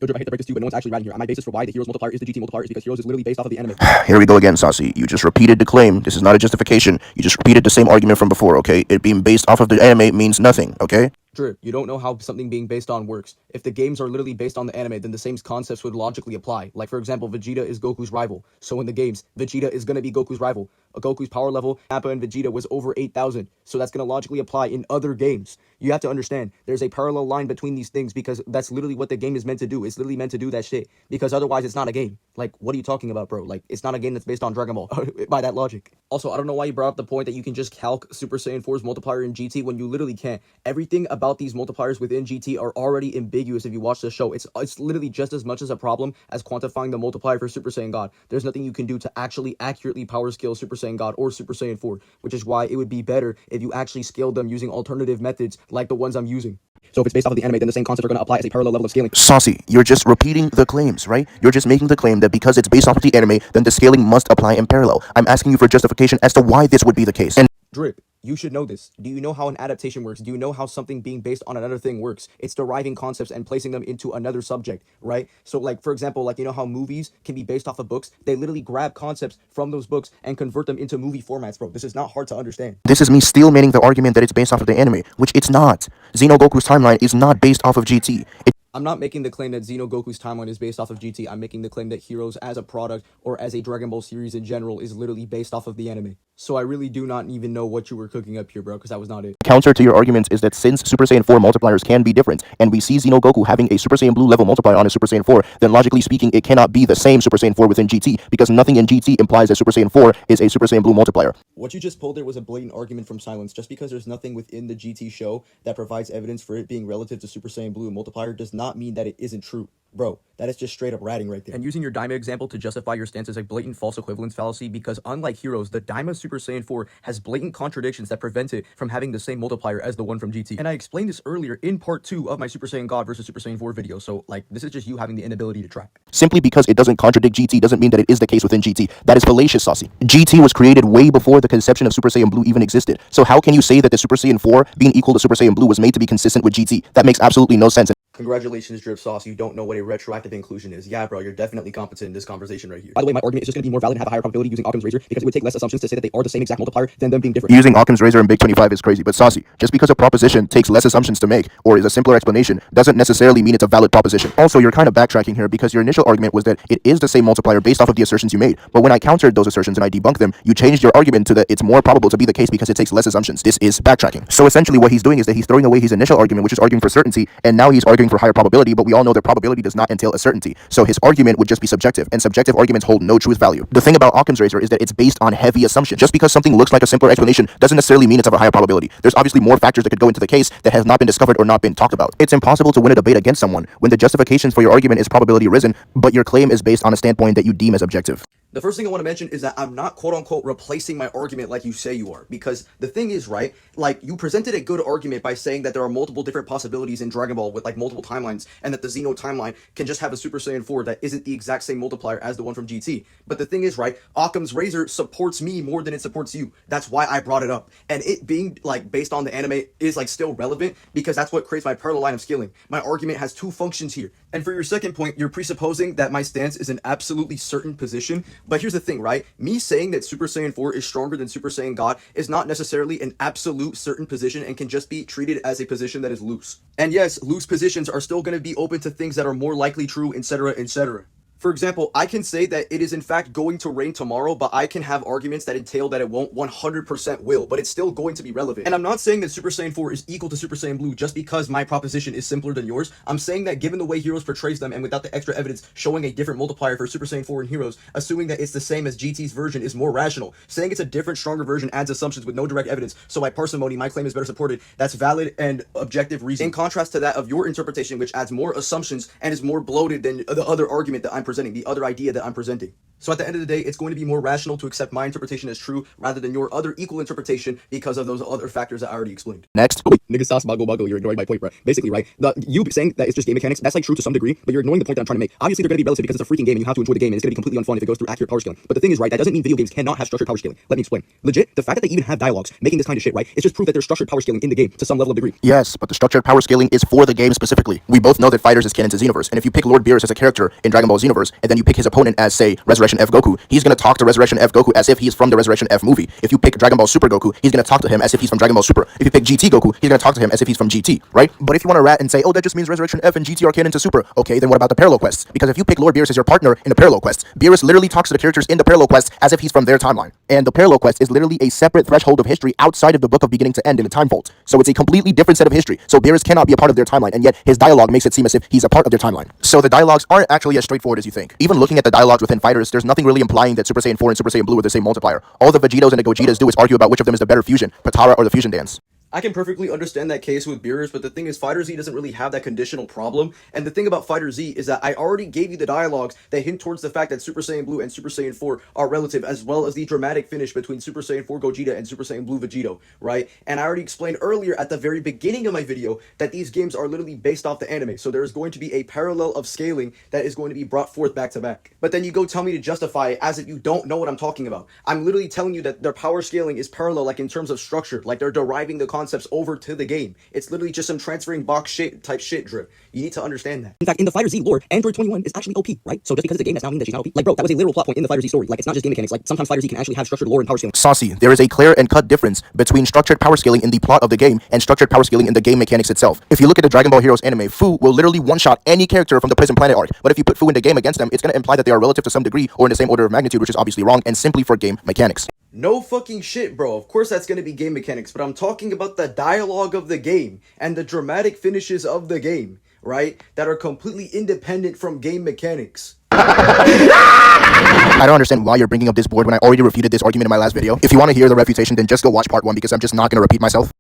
Yo, Drip, I hate to break this to you, but no one's actually ratting here. My basis for why the Heroes multiplier is the GT multiplier is because Heroes is literally based off of the anime. Here we go again, Saucy. You just repeated the claim. This is not a justification. You just repeated the same argument from before, okay? It being based off of the anime means nothing, okay? Drip, you don't know how something being based on works. If the games are literally based on the anime, then the same concepts would logically apply. Like, for example, Vegeta is Goku's rival. So in the games, Vegeta is going to be Goku's rival. Goku's power level, Nappa and Vegeta was over 8,000. So that's going to logically apply in other games. You have to understand, there's a parallel line between these things because that's literally what the game is meant to do. It's literally meant to do that shit. Because otherwise, it's not a game. Like, what are you talking about, bro? Like, it's not a game that's based on Dragon Ball, by that logic. Also, I don't know why you brought up the point that you can just calc Super Saiyan 4's multiplier in GT when you literally can't. Everything about these multipliers within GT are already ambiguous if you watch the show. It's literally just as much as a problem as quantifying the multiplier for Super Saiyan God. There's nothing you can do to actually accurately power scale Super Saiyan God or Super Saiyan 4, which is why it would be better if you actually scaled them using alternative methods like the ones I'm using. So if it's based off of the anime, then the same concepts are going to apply as a parallel level of scaling. Saucy, you're just repeating the claims, right? You're just making the claim that because it's based off of the anime, then the scaling must apply in parallel. I'm asking you for justification as to why this would be the case. And Drip, you should know this. Do you know how an adaptation works? Do you know how something being based on another thing works? It's deriving concepts and placing them into another subject, right? So, like, for example, like, you know how movies can be based off of books? They literally grab concepts from those books and convert them into movie formats, bro. This is not hard to understand. this is me still making the argument that it's based off of the anime, which it's not. Xenogoku's timeline is not based off of GT. I'm not making the claim that Xenogoku's timeline is based off of GT. I'm making the claim that Heroes as a product or as a Dragon Ball series in general is literally based off of the anime. So I really do not even know what you were cooking up here, bro, because that was not it. Counter to your arguments is that since Super Saiyan 4 multipliers can be different, and we see Xenogoku having a Super Saiyan Blue level multiplier on his Super Saiyan 4, then logically speaking, it cannot be the same Super Saiyan 4 within GT, because nothing in GT implies that Super Saiyan 4 is a Super Saiyan Blue multiplier. What you just pulled there was a blatant argument from silence. Just because there's nothing within the GT show that provides evidence for it being relative to Super Saiyan Blue multiplier does not mean that it isn't true. Bro, that is just straight up ratting right there. And using your Daima example to justify your stance is a blatant false equivalence fallacy because unlike Heroes, the Daima Super Saiyan 4 has blatant contradictions that prevent it from having the same multiplier as the one from GT. And I explained this earlier in part 2 of my Super Saiyan God versus Super Saiyan 4 video, so like this is just you having the inability to track. Simply because it doesn't contradict GT doesn't mean that it is the case within GT. That is fallacious, Saucy. GT was created way before the conception of Super Saiyan Blue even existed. So how can you say that the Super Saiyan 4 being equal to Super Saiyan Blue was made to be consistent with GT? That makes absolutely no sense. Congratulations, Drip Sauce. You don't know what a retroactive inclusion is. Yeah, bro, you're definitely competent in this conversation right here. By the way, my argument is just going to be more valid and have a higher probability using Occam's razor because it would take less assumptions to say that they are the same exact multiplier than them being different. Using Occam's razor in Big 25 is crazy, but Saucy, just because a proposition takes less assumptions to make, or is a simpler explanation, doesn't necessarily mean it's a valid proposition. Also, you're kind of backtracking here because your initial argument was that it is the same multiplier based off of the assertions you made, but when I countered those assertions and I debunked them, you changed your argument to that it's more probable to be the case because it takes less assumptions. This is backtracking. So essentially what he's doing is that he's throwing away his initial argument, which is arguing for certainty, and now he's arguing for higher probability, but we all know that probability does not entail a certainty. So his argument would just be subjective, and subjective arguments hold no truth value. The thing about Occam's razor is that it's based on heavy assumptions. Just because something looks like a simpler explanation doesn't necessarily mean it's of a higher probability. There's obviously more factors that could go into the case that have not been discovered or not been talked about. It's impossible to win a debate against someone when the justifications for your argument is probability risen, but your claim is based on a standpoint that you deem as objective. The first thing I want to mention is that I'm not quote-unquote replacing my argument like you say you are. Because the thing is, right, like, you presented a good argument by saying that there are multiple different possibilities in Dragon Ball with, like, multiple timelines, and that the Xeno timeline can just have a Super Saiyan 4 that isn't the exact same multiplier as the one from GT. But the thing is, right, Occam's razor supports me more than it supports you. That's why I brought it up. And it being, like, based on the anime is, like, still relevant because that's what creates my parallel line of scaling. My argument has two functions here. And for your second point, you're presupposing that my stance is an absolutely certain position. But here's the thing, right? Me saying that Super Saiyan 4 is stronger than Super Saiyan God is not necessarily an absolute certain position and can just be treated as a position that is loose. And yes, loose positions are still going to be open to things that are more likely true, etc., etc. For example, I can say that it is in fact going to rain tomorrow, but I can have arguments that entail that it won't 100% will, but it's still going to be relevant. And I'm not saying that Super Saiyan 4 is equal to Super Saiyan Blue just because my proposition is simpler than yours. I'm saying that given the way Heroes portrays them and without the extra evidence showing a different multiplier for Super Saiyan 4 and Heroes, assuming that it's the same as GT's version is more rational. Saying it's a different, stronger version adds assumptions with no direct evidence, so by parsimony, my claim is better supported. That's valid and objective reason. In contrast to that of your interpretation, which adds more assumptions and is more bloated than the other argument that I'm presenting, the other idea that I'm presenting. So at the end of the day, it's going to be more rational to accept my interpretation as true rather than your other equal interpretation because of those other factors that I already explained. Next. Nigga sauce buggle, you're ignoring my point, bro. Basically, right? You saying that it's just game mechanics, that's like true to some degree, but you're ignoring the point that I'm trying to make. Obviously, they're going to be relative because it's a freaking game and you have to enjoy the game and it's going to be completely unfun if it goes through accurate power scaling. But the thing is, right, that doesn't mean video games cannot have structured power scaling. Let me explain. Legit, the fact that they even have dialogues making this kind of shit, right, it's just proof that there's structured power scaling in the game to some level of degree. Yes, but the structured power scaling is for the game specifically. We both know that Fighters is canon to Xenoverse, and if you pick Lord Beerus as a character in Dragon Ball Xenoverse, and then you pick his opponent as, say, Resurrection F Goku, he's going to talk to Resurrection F Goku as if he's from the Resurrection F movie. If you pick Dragon Ball Super Goku, he's going to talk to him as if he's from Dragon Ball Super. If you pick GT Goku, he's going to talk to him as if he's from GT, right? But if you want to rat and say, oh, that just means Resurrection F and GT are canon to Super, okay, then what about the parallel quests? Because if you pick Lord Beerus as your partner in the parallel quests, Beerus literally talks to the characters in the parallel quests as if he's from their timeline. And the parallel quest is literally a separate threshold of history outside of the book of beginning to end in the time vault. So it's a completely different set of history. So Beerus cannot be a part of their timeline, and yet his dialogue makes it seem as if he's a part of their timeline. So the dialogues aren't actually as straightforward as you think. Even looking at the dialogues within Fighters, there's nothing really implying that Super Saiyan 4 and Super Saiyan Blue are the same multiplier. All the Vegetos and the Gogetas do is argue about which of them is the better fusion, Patara or the fusion dance. I can perfectly understand that case with Beerus, but the thing is, Fighter Z doesn't really have that conditional problem. And the thing about Fighter Z is that I already gave you the dialogues that hint towards the fact that Super Saiyan Blue and Super Saiyan 4 are relative, as well as the dramatic finish between Super Saiyan 4 Gogeta and Super Saiyan Blue Vegeto, right? And I already explained earlier at the very beginning of my video that these games are literally based off the anime. So there's going to be a parallel of scaling that is going to be brought forth back to back. But then you go tell me to justify it as if you don't know what I'm talking about. I'm literally telling you that their power scaling is parallel, like in terms of structure, like they're deriving the concepts over to the game. It's literally just some transferring box shit type shit drip. You need to understand that. In fact, in the Fighter Z lore, Android 21 is actually OP, right? So just because it's a game, that's not mean that she's not OP. Like, bro, that was a literal plot point in the Fighter Z story. Like, it's not just game mechanics. Like, sometimes Fighter Z can actually have structured lore and power scaling. Saucy, there is a clear and cut difference between structured power scaling in the plot of the game and structured power scaling in the game mechanics itself. If you look at the Dragon Ball Heroes anime, Fu will literally one-shot any character from the Prison Planet arc. But if you put Fu in the game against them, it's going to imply that they are relative to some degree or in the same order of magnitude, which is obviously wrong and simply for game mechanics. No fucking shit, bro. Of course that's going to be game mechanics, but I'm talking about the dialogue of the game and the dramatic finishes of the game, right? That are completely independent from game mechanics. I don't understand why you're bringing up this board when I already refuted this argument in my last video. If you want to hear the refutation, then just go watch part 1 because I'm just not going to repeat myself.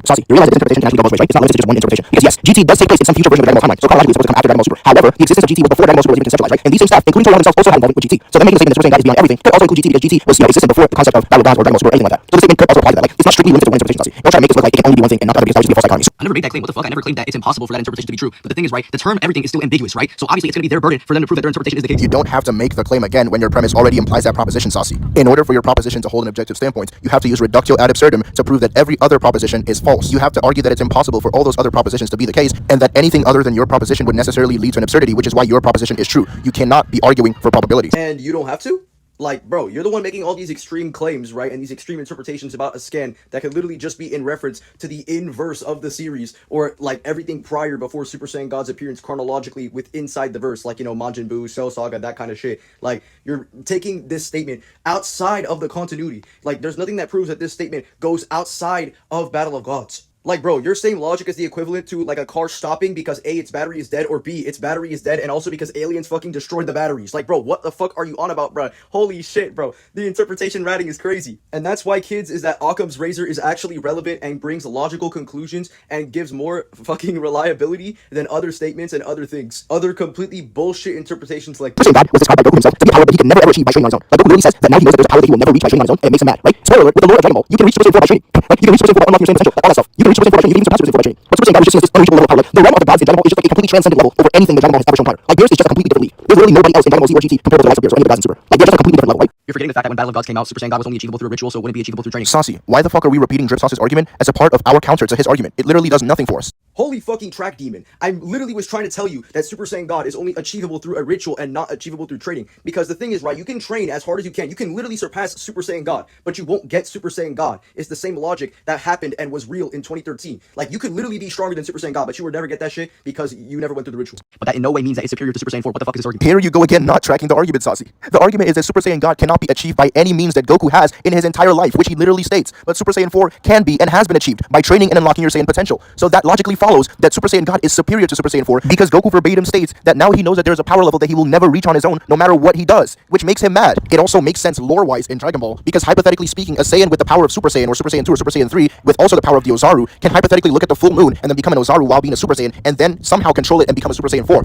Saucy, you realize that this interpretation can actually go both ways, right? It's not limited to just one interpretation. Because yes, GT does take place in some future version of the Dragon Ball timeline, so chronologically it's supposed to come after Dragon Ball Super. However, the existence of GT was before Dragon Ball Super was even conceptualized, right? And these same staff, including Toriyama himself, also had involvement with GT. So them making the statement that Super Saiyan God is beyond everything could also include GT because GT was, existed before the concept of Battle Gods or Dragon Ball Super or anything like that. So the statement could also apply to that. Like, it's not strictly limited to one interpretation, Saucy. Don't try to make this look like it can only be one thing and not the other because that would just be a false dichotomy. I never made that claim. What the fuck? I never claimed that it's impossible for that interpretation to be true. But the thing is, right, the term everything is still ambiguous, right? So obviously it's going to be their burden for them to prove that their interpretation is the case. You don't have to make the claim again when your premise already implies that proposition, Saucy. In order for your proposition to hold an objective standpoint, you have to use reductio ad absurdum to prove that every other proposition is false. You have to argue that it's impossible for all those other propositions to be the case, and that anything other than your proposition would necessarily lead to an absurdity, which is why your proposition is true. You cannot be arguing for probabilities. And you don't have to? Like, bro, you're the one making all these extreme claims, right? And these extreme interpretations about a scan that could literally just be in reference to the inverse of the series, or like everything prior before Super Saiyan God's appearance chronologically with inside the verse, like, you know, Majin Buu, Cell Saga, that kind of shit. Like, you're taking this statement outside of the continuity. Like, there's nothing that proves that this statement goes outside of Battle of Gods. Like, bro, your same logic is the equivalent to, like, a car stopping because A, its battery is dead, or B, its battery is dead, and also because aliens fucking destroyed the batteries. Like, bro, what the fuck are you on about, bro? Holy shit, bro. The interpretation ratting is crazy. And that's why, kids, is that Occam's razor is actually relevant and brings logical conclusions and gives more fucking reliability than other statements and other things. Other completely bullshit interpretations like Super Saiyan God was described by Goku himself to be a power that he could never ever achieve by training on his own. Like, Goku literally says that now he knows that there's a power that he will never reach by training on his own, and it makes him mad, right? Spoiler alert, with the lore of Dragon Ball, you can reach Super Saiyan 4 by training. Like, you can reach Super Saiyan 4 by unlocking your Saiyan potential, like all that stuff. You can reach Super Saiyan 4 by training, you can even surpass Super Saiyan 4 by training. But Super Saiyan God was just this unreachable level of power. Like, the realm of the gods in Dragon Ball is just like a completely transcendent level over anything that Dragon Ball has ever shown prior. Like, Beerus is just a completely different league. There's literally nobody else in Dragon Ball Z or GT comparable to the likes of Beerus or any of the gods in Super. Like, they're just a completely different level, right? You're forgetting the fact that when Battle of Gods came out, Super Saiyan God was only achievable through a ritual, so it wouldn't be achievable through training. Saucy, why the fuck are we repeating Drip Sauce's argument as a part of our counter to his argument? It literally does nothing for us. Holy fucking track demon. I literally was trying to tell you that Super Saiyan God is only achievable through a ritual and not achievable through training. Because the thing is, right, you can train as hard as you can. You can literally surpass Super Saiyan God, but you won't get Super Saiyan God. It's the same logic that happened and was real in 2013. Like, you could literally be stronger than Super Saiyan God, but you would never get that shit because you never went through the ritual. But that in no way means that it's superior to Super Saiyan 4. What the fuck is this argument? Here you go again, not tracking the argument, Saucy. The argument is that Super Saiyan God cannot be achieved by any means that Goku has in his entire life, which he literally states. But Super Saiyan 4 can be and has been achieved by training and unlocking your Saiyan potential. So that logically follows that Super Saiyan God is superior to Super Saiyan 4 because Goku verbatim states that now he knows that there's a power level that he will never reach on his own no matter what he does, which makes him mad. It also makes sense lore-wise in Dragon Ball because hypothetically speaking, a Saiyan with the power of Super Saiyan or Super Saiyan 2 or Super Saiyan 3 with also the power of the Ozaru can hypothetically look at the full moon and then become an Ozaru while being a Super Saiyan and then somehow control it and become a Super Saiyan 4.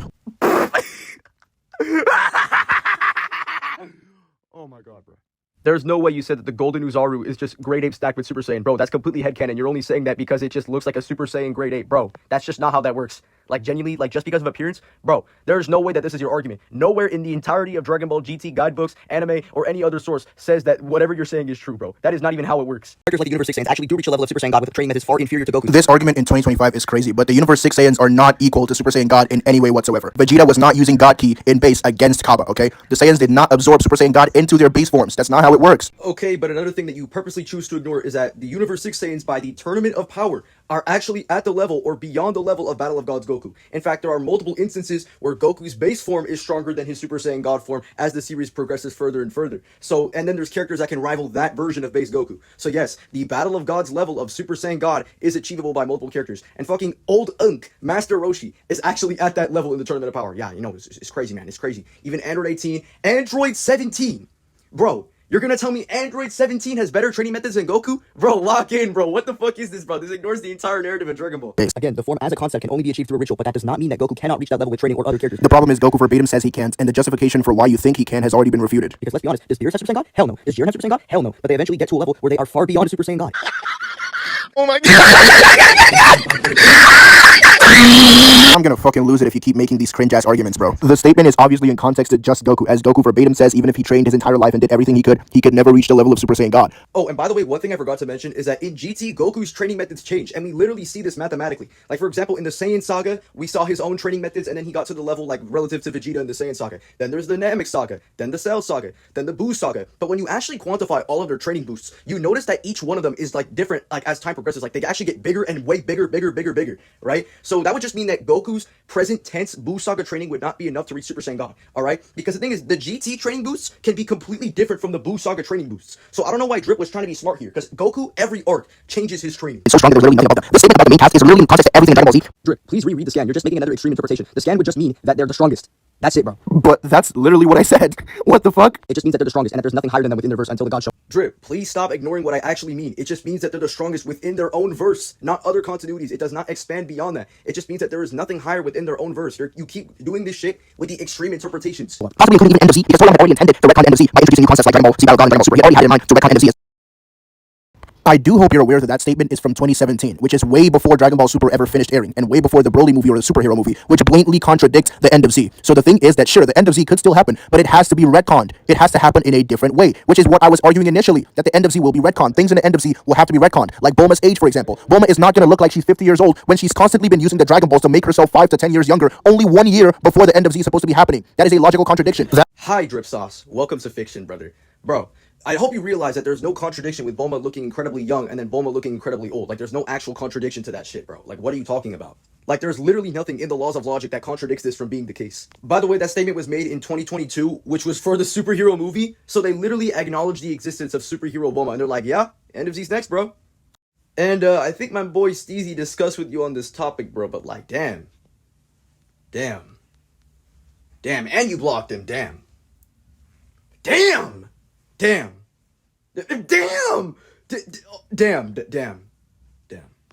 Oh my god, bro. There's no way you said that the Golden Uzaru is just grade 8 stacked with Super Saiyan. Bro, that's completely headcanon. You're only saying that because it just looks like a Super Saiyan grade 8. Bro, that's just not how that works. Like, genuinely, like, just because of appearance? Bro, there's no way that this is your argument. Nowhere in the entirety of Dragon Ball GT guidebooks, anime, or any other source says that whatever you're saying is true, bro. That is not even how it works. Characters like the Universe 6 Saiyans actually do reach a level of Super Saiyan God with training methods far inferior to Goku. This argument in 2025 is crazy, but the Universe 6 Saiyans are not equal to Super Saiyan God in any way whatsoever. Vegeta was not using God Ki in base against Kappa, okay? The Saiyans did not absorb Super Saiyan God into their base forms. That's not how it works. Okay, but another thing that you purposely choose to ignore is that the Universe 6 Saiyans, by the Tournament of Power, are actually at the level or beyond the level of Battle of Gods Goku. In fact, there are multiple instances where Goku's base form is stronger than his Super Saiyan God form as the series progresses further and further. So, and then there's characters that can rival that version of base Goku. So yes, the Battle of Gods level of Super Saiyan God is achievable by multiple characters. And fucking old Unk, Master Roshi, is actually at that level in the Tournament of Power. Yeah, you know, it's crazy, man. It's crazy. Even Android 18, Android 17. Bro, you're gonna tell me Android 17 has better training methods than Goku? Bro, lock in, bro. What the fuck is this, bro? This ignores the entire narrative of Dragon Ball. Again, the form as a concept can only be achieved through a ritual, but that does not mean that Goku cannot reach that level with training or other characters. The problem is Goku verbatim says he can't, and the justification for why you think he can has already been refuted. Because let's be honest, does Beerus have Super Saiyan God? Hell no. Does Jiren have Super Saiyan God? Hell no. But they eventually get to a level where they are far beyond a Super Saiyan God. Oh my god. I'm gonna fucking lose it if you keep making these cringe-ass arguments, bro. The statement is obviously in context to just Goku, as Goku verbatim says even if he trained his entire life and did everything he could never reach the level of Super Saiyan God. Oh, and by the way, one thing I forgot to mention is that in GT, Goku's training methods change, and we literally see this mathematically. Like, for example, in the Saiyan Saga, we saw his own training methods, and then he got to the level, like, relative to Vegeta in the Saiyan Saga. Then there's the Namek Saga, then the Cell Saga, then the Buu Saga. But when you actually quantify all of their training boosts, you notice that each one of them is, like, different, like, as time progresses. Like, they actually get bigger and way bigger, right? So that would just mean that Goku's present tense Buu Saga training would not be enough to reach Super Saiyan God, alright? Because the thing is, the GT training boosts can be completely different from the Buu Saga training boosts. So I don't know why Drip was trying to be smart here, because Goku, every arc, changes his training. It's so strong that there's literally nothing about them. The statement about the main cast is literally in context to everything in Dragon Ball Z. Drip, please reread the scan. You're just making another extreme interpretation. The scan would just mean that they're the strongest. That's it, bro. But that's literally what I said. What the fuck? It just means that they're the strongest and that there's nothing higher than them within their verse until the God show. Drip, please stop ignoring what I actually mean. It just means that they're the strongest within their own verse, not other continuities. It does not expand beyond that. It just means that there is nothing higher within their own verse. You keep doing this shit with the extreme interpretations. Possibly including even End of Z, because Toriyama had already intended to retcon End of Z by introducing new concepts like Dragon Ball Z, Battle God, and Dragon Ball Super. He already had in mind to retcon End of Z. I do hope you're aware that that statement is from 2017, which is way before Dragon Ball Super ever finished airing, and way before the Broly movie or the superhero movie, which blatantly contradicts the End of Z. So the thing is that sure, the End of Z could still happen, but it has to be retconned. It has to happen in a different way, which is what I was arguing initially, that the End of Z will be retconned. Things in the End of Z will have to be retconned, like Bulma's age, for example. Bulma is not going to look like she's 50 years old when she's constantly been using the Dragon Balls to make herself 5 to 10 years younger, only 1 year before the End of Z is supposed to be happening. That is a logical contradiction. Hi, Drip Sauce. Welcome to fiction, brother. Bro, I hope you realize that there's no contradiction with Bulma looking incredibly young and then Bulma looking incredibly old. Like, there's no actual contradiction to that shit, bro. Like, what are you talking about? Like, there's literally nothing in the laws of logic that contradicts this from being the case. By the way, that statement was made in 2022, which was for the superhero movie, so they literally acknowledge the existence of superhero Bulma, and they're like, yeah, End of Z's next, bro. And, I think my boy Steezy discussed with you on this topic, bro, but like, damn, and you blocked him, damn. That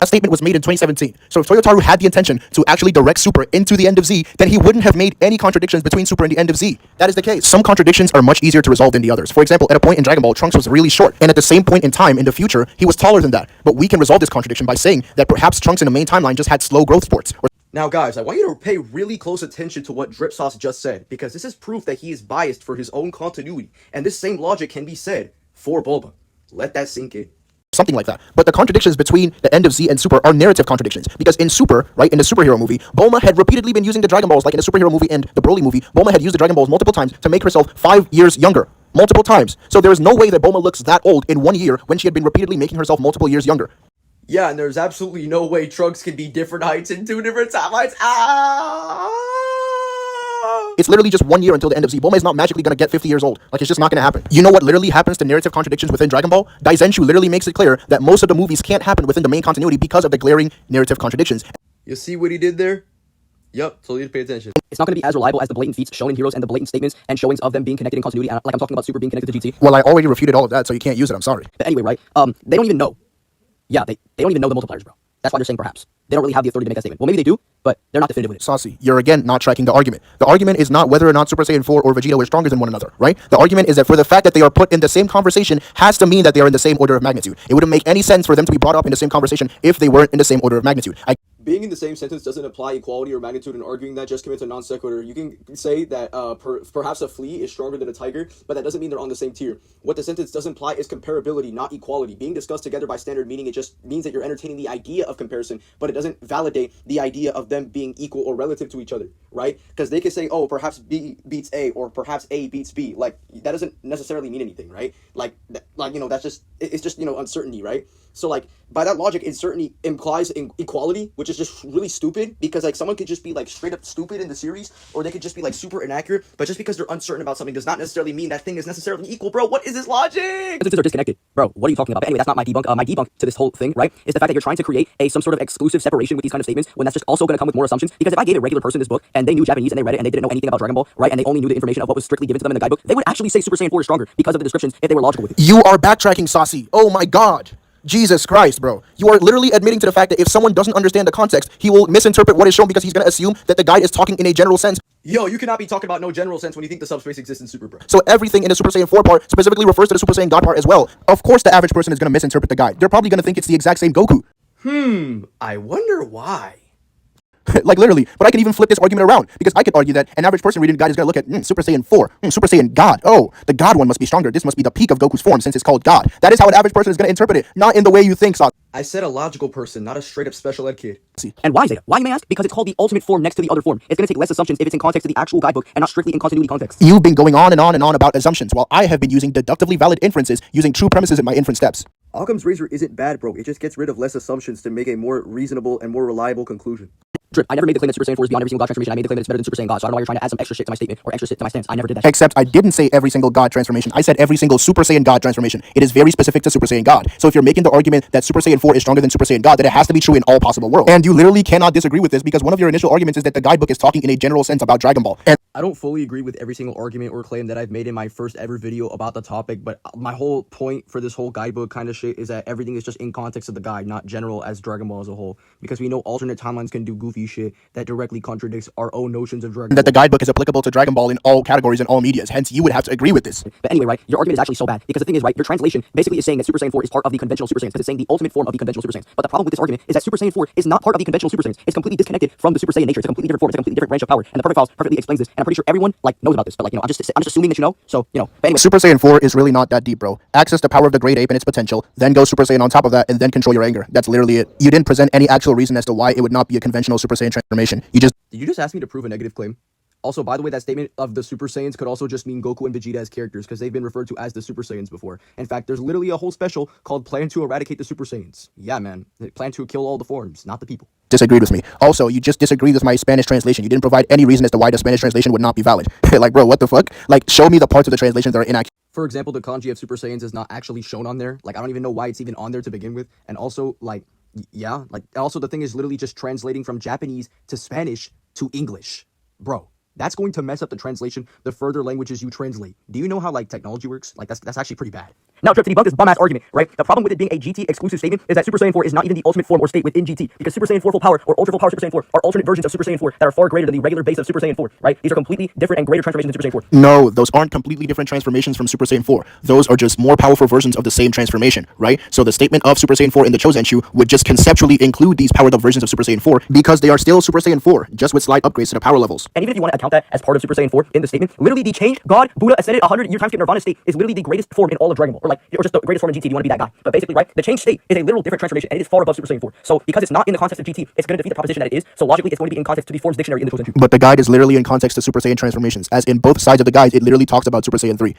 statement was made in 2017. So if Toyotaru had the intention to actually direct Super into the End of Z, then he wouldn't have made any contradictions between Super and the End of Z. That is the case. Some contradictions are much easier to resolve than the others. For example, at a point in Dragon Ball, Trunks was really short, and at the same point in time in the future, he was taller than that. But we can resolve this contradiction by saying that perhaps Trunks in the main timeline just had slow growth spurts. Now, guys, I want you to pay really close attention to what Drip Sauce just said, because this is proof that he is biased for his own continuity, and this same logic can be said for Bulma. Let that sink in. Something like that. But the contradictions between the End of Z and Super are narrative contradictions. Because in Super, right, in the superhero movie, Bulma had repeatedly been using the Dragon Balls, like in the superhero movie and the Broly movie, Bulma had used the Dragon Balls multiple times to make herself 5 years younger. Multiple times. So there is no way that Bulma looks that old in 1 year when she had been repeatedly making herself multiple years younger. Yeah, and there's absolutely no way Trunks can be different heights in 2 different timelines. It's literally just 1 year until the End of Z. Bulma is not magically gonna get 50 years old. Like, it's just not gonna happen. You know what literally happens to narrative contradictions within Dragon Ball? Daizenshu literally makes it clear that most of the movies can't happen within the main continuity because of the glaring narrative contradictions. You see what he did there? Yup, so you need to pay attention. It's not going to be as reliable as the blatant feats shown in Heroes and the blatant statements and showings of them being connected in continuity, like I'm talking about Super being connected to GT. Well, I already refuted all of that, so you can't use it. I'm sorry. But anyway, right? They don't even know. Yeah, they don't even know the multipliers, bro. That's why they're saying perhaps. They don't really have the authority to make that statement. Well, maybe they do, but they're not definitive with it. Saucy, you're again not tracking the argument. The argument is not whether or not Super Saiyan 4 or Vegeta were stronger than one another, right? The argument is that for the fact that they are put in the same conversation has to mean that they are in the same order of magnitude. It wouldn't make any sense for them to be brought up in the same conversation if they weren't in the same order of magnitude. Being in the same sentence doesn't imply equality or magnitude, and arguing that just commits a non sequitur. You can say that perhaps a flea is stronger than a tiger, but that doesn't mean they're on the same tier. What the sentence does imply is comparability, not equality. Being discussed together by standard meaning, it just means that you're entertaining the idea of comparison, but it doesn't validate the idea of them being equal or relative to each other, right? Because they could say, oh, perhaps B beats A, or perhaps A beats B. Like, that doesn't necessarily mean anything, right? Like that's just, it's just, uncertainty, right? So, like, by that logic, uncertainty implies equality, which is just really stupid, because, like, someone could just be, like, straight up stupid in the series, or they could just be, like, super inaccurate, but just because they're uncertain about something does not necessarily mean that thing is necessarily equal, bro. What is this logic? Sentences are disconnected. Bro, what are you talking about? But anyway, that's not my debunk. My debunk to this whole thing, right, is the fact that you're trying to create some sort of exclusive separation with these kind of statements, when that's just also going to come with more assumptions, because if I gave a regular person this book, and they knew Japanese, and they read it, and they didn't know anything about Dragon Ball, right, and they only knew the information of what was strictly given to them in the guidebook, they would actually say Super Saiyan 4 is stronger because of the descriptions if they were logical with it. You are backtracking, Saucy. Oh my god. Jesus Christ, bro. You are literally admitting to the fact that if someone doesn't understand the context, he will misinterpret what is shown because he's going to assume that the guide is talking in a general sense. Yo, you cannot be talking about no general sense when you think the subspace exists in Super, bro. So everything in the Super Saiyan 4 part specifically refers to the Super Saiyan God part as well. Of course the average person is going to misinterpret the guide. They're probably going to think it's the exact same Goku. I wonder why. Like literally, but I can even flip this argument around, because I could argue that an average person reading the guide is going to look at Super Saiyan 4, Super Saiyan God. Oh, the God one must be stronger. This must be the peak of Goku's form since it's called God. That is how an average person is going to interpret it, not in the way you think, Saucy. I said a logical person, not a straight up special ed kid. And why ZETA? Why, you may ask? Because it's called the ultimate form next to the other form. It's going to take less assumptions if it's in context to the actual guidebook and not strictly in continuity context. You've been going on and on and on about assumptions, while I have been using deductively valid inferences using true premises in my inference steps. Occam's razor isn't bad, bro. It just gets rid of less assumptions to make a more reasonable and more reliable conclusion. Drip, I never made the claim that Super Saiyan 4 is beyond every single God transformation. I made the claim that it's better than Super Saiyan God, so I don't know why you're trying to add some extra shit to my statement or extra shit to my stance. I never did that. Except I didn't say every single God transformation. I said every single Super Saiyan God transformation. It is very specific to Super Saiyan God. So if you're making the argument that Super Saiyan 4 is stronger than Super Saiyan God, then it has to be true in all possible worlds. And you literally cannot disagree with this, because one of your initial arguments is that the guidebook is talking in a general sense about Dragon Ball. And I don't fully agree with every single argument or claim that I've made in my first ever video about the topic, but my whole point for this whole guidebook kind of shit is that everything is just in context of the guide, not general as Dragon Ball as a whole. Because we know alternate timelines can do goofy shit that directly contradicts our own notions of Dragon Ball. that the guidebook is applicable to Dragon Ball in all categories and all medias. Hence, you would have to agree with this. But anyway, right, your argument is actually so bad, because the thing is, right, your translation basically is saying that Super Saiyan 4 is part of the conventional Super Saiyans, because it's saying the ultimate form of the conventional Super Saiyans. But the problem with this argument is that Super Saiyan 4 is not part of the conventional Super Saiyans. It's completely disconnected from the Super Saiyan nature. It's a completely different form. It's a completely different branch of power. And the Perfect Files perfectly explains this. And I'm pretty sure everyone knows about this. But I'm just assuming that you know. So but anyway. Super Saiyan 4 is really not that deep, bro. Access the power of the great ape and its potential, then go Super Saiyan on top of that, and then control your anger. That's literally it. You didn't present any actual reason as to why it would not be a conventional Super Saiyan transformation. Did you just ask me to prove a negative claim? Also, by the way, that statement of the Super Saiyans could also just mean Goku and Vegeta as characters, because they've been referred to as the Super Saiyans before. In fact, there's literally a whole special called Plan to Eradicate the Super Saiyans. Yeah, man. They plan to kill all the forms, not the people. Disagreed with me. Also, you just disagreed with my Spanish translation. You didn't provide any reason as to why the Spanish translation would not be valid. Like, bro, what the fuck? Like, show me the parts of the translation that are inaccurate. For example, the kanji of Super Saiyans is not actually shown on there. Like, I don't even know why it's even on there to begin with. And also, also the thing is literally just translating from Japanese to Spanish to English. Bro, that's going to mess up the translation the further languages you translate. Do you know how, technology works? That's actually pretty bad. Now, Trip, to debunk this bum-ass argument, right? The problem with it being a GT exclusive statement is that Super Saiyan 4 is not even the ultimate form or state within GT, because Super Saiyan 4 full power or ultra full power Super Saiyan 4 are alternate versions of Super Saiyan 4 that are far greater than the regular base of Super Saiyan 4, right? These are completely different and greater transformations than Super Saiyan 4. No, those aren't completely different transformations from Super Saiyan 4. Those are just more powerful versions of the same transformation, right? So the statement of Super Saiyan 4 in the Chozenshu would just conceptually include these powered up versions of Super Saiyan 4, because they are still Super Saiyan 4, just with slight upgrades to the power levels. And even if you want to account that as part of Super Saiyan 4 in the statement, literally the changed God, Buddha, Ascended, 100-year timeskip Nirvana state is literally the greatest form in all of Dragon Ball, or just the greatest form in GT. Do you want to be that guy? But basically, right, the changed state is a literal different transformation, and it is far above Super Saiyan 4. So because it's not in the context of GT, it's going to defeat the proposition that it is. So logically, it's going to be in context to the forms dictionary in the Chozenshu. But the guide is literally in context to Super Saiyan transformations, as in both sides of the guide, it literally talks about Super Saiyan 3.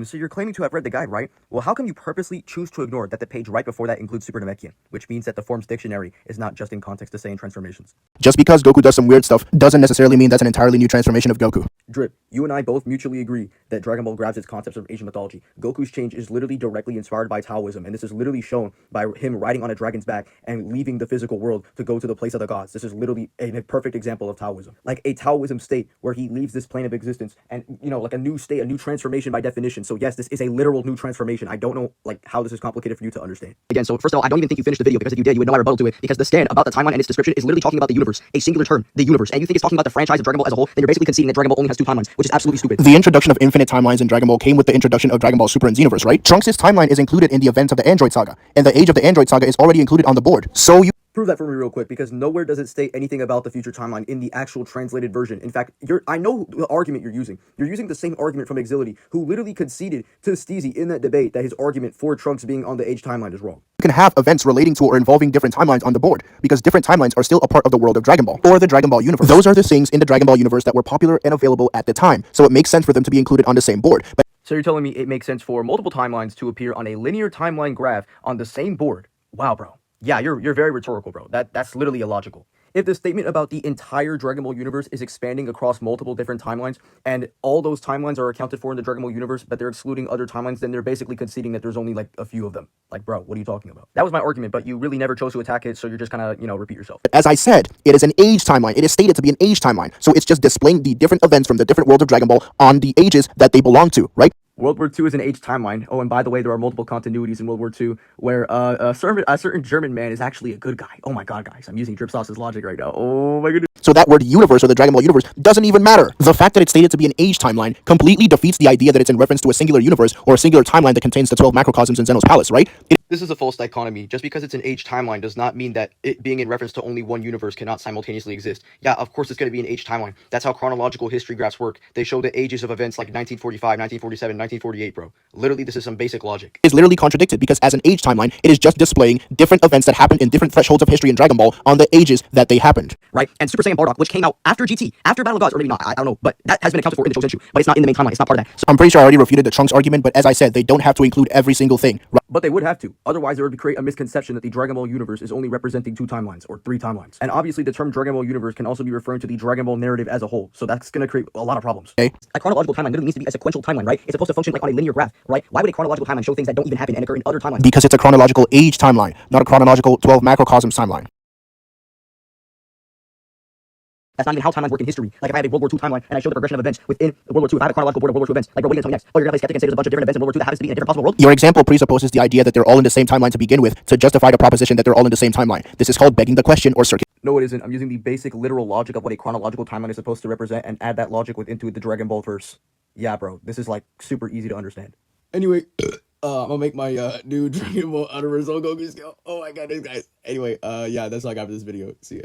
So you're claiming to have read the guide, right? Well, how come you purposely choose to ignore that the page right before that includes Super Namekian, which means that the forms dictionary is not just in context to Saiyan transformations? Just because Goku does some weird stuff doesn't necessarily mean that's an entirely new transformation of Goku. Drip, you and I both mutually agree that Dragon Ball grabs its concepts of Asian mythology. Goku's change is literally directly inspired by Taoism, and this is literally shown by him riding on a dragon's back and leaving the physical world to go to the place of the gods. This is literally a perfect example of Taoism. Like a Taoism state where he leaves this plane of existence and, like a new state, a new transformation by definition definition. So yes, this is a literal new transformation. I don't know like how this is complicated for you to understand. Again, so first of all, I don't even think you finished the video, because if you did, you would know my rebuttal to it, because the scan about the timeline and its description is literally talking about the universe, a singular term, the universe, and you think it's talking about the franchise of Dragon Ball as a whole, then you're basically conceding that Dragon Ball only has 2 timelines, which is absolutely stupid. The introduction of infinite timelines in Dragon Ball came with the introduction of Dragon Ball Super and Xenoverse, right? Trunks' timeline is included in the events of the Android Saga, and the age of the Android Saga is already included on the board. So you Prove that for me real quick, because nowhere does it state anything about the future timeline in the actual translated version. In fact, I know the argument you're using. You're using the same argument from Exility, who literally conceded to Steezy in that debate that his argument for Trunks being on the age timeline is wrong. can have events relating to or involving different timelines on the board, because different timelines are still a part of the world of Dragon Ball, or the Dragon Ball universe. Those are the things in the Dragon Ball universe that were popular and available at the time, so it makes sense for them to be included on the same board. But So you're telling me it makes sense for multiple timelines to appear on a linear timeline graph on the same board? Wow, bro. Yeah, you're very rhetorical, bro. That's literally illogical. If the statement about the entire Dragon Ball universe is expanding across multiple different timelines, and all those timelines are accounted for in the Dragon Ball universe, but they're excluding other timelines, then they're basically conceding that there's only like a few of them. Like, bro, what are you talking about? That was my argument, but you really never chose to attack it, so you're just kind of, repeat yourself. as I said, it is an age timeline. It is stated to be an age timeline, so it's just displaying the different events from the different worlds of Dragon Ball on the ages that they belong to, right? World War II is an age timeline. Oh, and by the way, there are multiple continuities in World War II where a certain German man is actually a good guy. Oh my god, guys, I'm using Drip Sauce's logic right now. Oh my goodness. So that word universe or the Dragon Ball universe doesn't even matter. The fact that it's stated to be an age timeline completely defeats the idea that it's in reference to a singular universe or a singular timeline that contains the 12 macrocosms in Zeno's palace, right? This is a false dichotomy. Just because it's an age timeline does not mean that it being in reference to only one universe cannot simultaneously exist. Yeah, of course it's going to be an age timeline. That's how chronological history graphs work. They show the ages of events like 1945, 1947, 1948, bro. Literally, this is some basic logic. Is literally contradicted because as an age timeline, it is just displaying different events that happened in different thresholds of history in Dragon Ball on the ages that they happened. Right? And Super Saiyan Bardock, which came out after GT, after Battle of Gods, or maybe not, I don't know, but that has been accounted for in the Chosen, but it's not in the main timeline, it's not part of that. So I'm pretty sure I already refuted the Trunks argument, but as I said, they don't have to include every single thing. But they would have to. Otherwise, it would create a misconception that the Dragon Ball universe is only representing 2 timelines or 3 timelines. And obviously, the term Dragon Ball universe can also be referring to the Dragon Ball narrative as a whole. So that's going to create a lot of problems. Okay. A chronological timeline literally needs to be a sequential timeline, right? It's supposed to function like on a linear graph, right? Why would a chronological timeline show things that don't even happen and occur in other timelines? Because it's a chronological age timeline, not a chronological 12 macrocosms timeline. That's not even how timelines work in history. Like if I have a World War II timeline and I show the progression of events within World War II, if I have a chronological board of World War II events, like bro, what are you gonna tell me next? Oh, you're gonna play skeptic and say there's a bunch of different events in World War II that happens to be in a different possible world? Your example presupposes the idea that they're all in the same timeline to begin with to justify the proposition that they're all in the same timeline. This is called begging the question or circular. No, it isn't. I'm using the basic literal logic of what a chronological timeline is supposed to represent and add that logic into the Dragon Ball verse. Yeah, bro. This is like super easy to understand. Anyway, I'm gonna make my new Dragon Ball Outer Son Goku skill. Oh my god, guys. Anyway, yeah, that's all I got for this video. See ya.